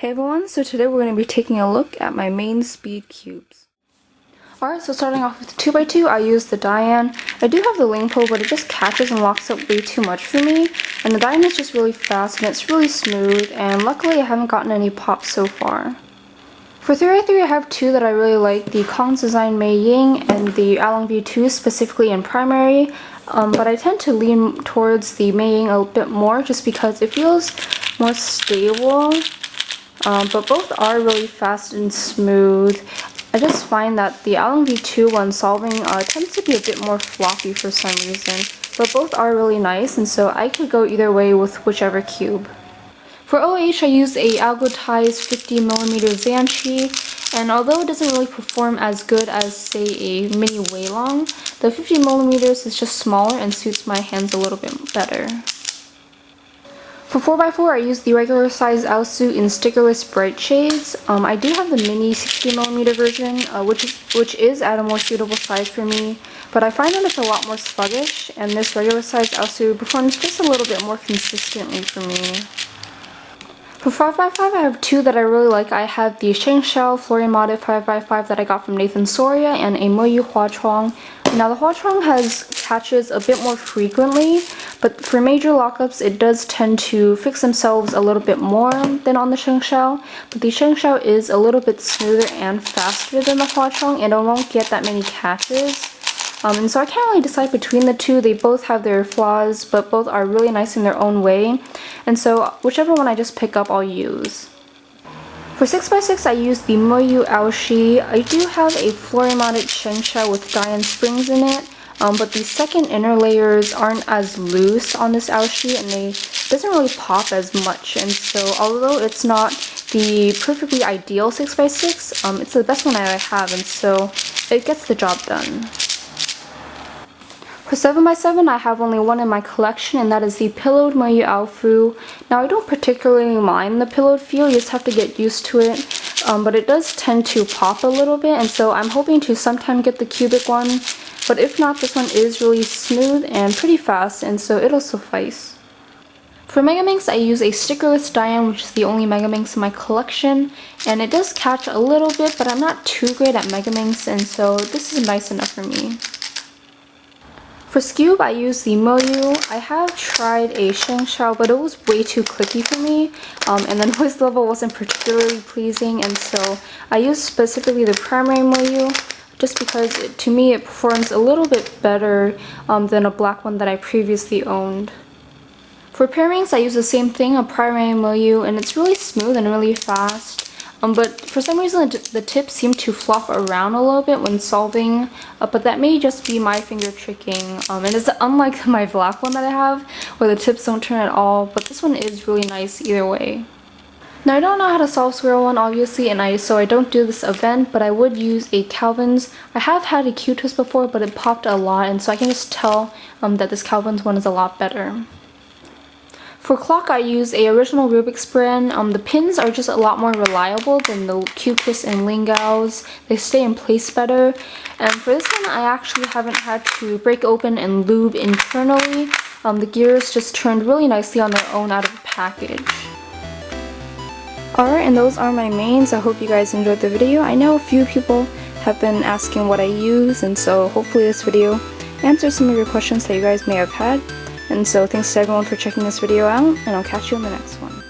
Hey everyone, so today we're going to be taking a look at my main Speedcubes. Alright, so starting off with the 2x2, I use the Diane. I do have the Lingpo, but it just catches and locks up way too much for me. And the Diane is just really fast and it's really smooth, and luckily I haven't gotten any pops so far. For 3x3, I have two that I really like, the Kong's Design Mei Ying and the Along V2, specifically in primary. But I tend to lean towards the Mei Ying a bit more just because it feels more stable. But both are really fast and smooth. I just find that the Along V2 when solving tends to be a bit more floppy for some reason. But both are really nice, and so I could go either way with whichever cube. For OH, I use a algotized 50mm Zanchi, and although it doesn't really perform as good as, say, a mini Weilong, the 50mm is just smaller and suits my hands a little bit better. For 4x4, I use the regular size Aosu in stickerless bright shades. I do have the mini 60mm version, which is at a more suitable size for me, but I find that it's a lot more sluggish, and this regular size Aosu performs just a little bit more consistently for me. For 5x5, I have two that I really like. I have the Shengshao Flurry Modded 5x5 that I got from Nathan Soria and a Moyu Huachuang. Now the Huachuang catches a bit more frequently, but for major lockups it does tend to fix themselves a little bit more than on the Shengshao. But the Shengshao is a little bit smoother and faster than the Huachuang, and it won't get that many catches. And so I can't really decide between the two. They both have their flaws, but both are really nice in their own way. And so whichever one I just pick up, I'll use. For 6x6, I use the Moyu Aoshi. I do have a Flurry Modded Shengshao with Diane springs in it, but the second inner layers aren't as loose on this Aoshi, and it doesn't really pop as much. And so although it's not the perfectly ideal 6x6, it's the best one I have, and so it gets the job done. For 7x7, I have only one in my collection, and that is the Pillowed Moyu Aofu. Now, I don't particularly mind the pillowed feel, you just have to get used to it, but it does tend to pop a little bit, and so I'm hoping to sometime get the cubic one, but if not, this one is really smooth and pretty fast, and so it'll suffice. For Megaminx, I use a stickerless Diane, which is the only Megaminx in my collection, and it does catch a little bit, but I'm not too great at Megaminx, and so this is nice enough for me. For Scube, I use the Moyu. I have tried a Shengshao, but it was way too clicky for me, and the noise level wasn't particularly pleasing, and so I used specifically the primary Moyu, just because to me it performs a little bit better than a black one that I previously owned. For pairings, I use the same thing, a primary Moyu, and it's really smooth and really fast. But for some reason the tips seem to flop around a little bit when solving, but that may just be my finger tricking, and it's unlike my black one that I have where the tips don't turn at all, but this one is really nice either way. Now I don't know how to solve Swirl 1 obviously, and so I don't do this event, but I would use a Calvin's. I have had a Q-twist before, but it popped a lot, and so I can just tell that this Calvin's one is a lot better. For clock, I use a original Rubik's brand. The pins are just a lot more reliable than the Q-twists and Lingaos. They stay in place better. And for this one, I actually haven't had to break open and lube internally. The gears just turned really nicely on their own out of the package. Alright, and those are my mains. I hope you guys enjoyed the video. I know a few people have been asking what I use, and so hopefully this video answers some of your questions that you guys may have had. And so thanks to everyone for checking this video out, and I'll catch you in the next one.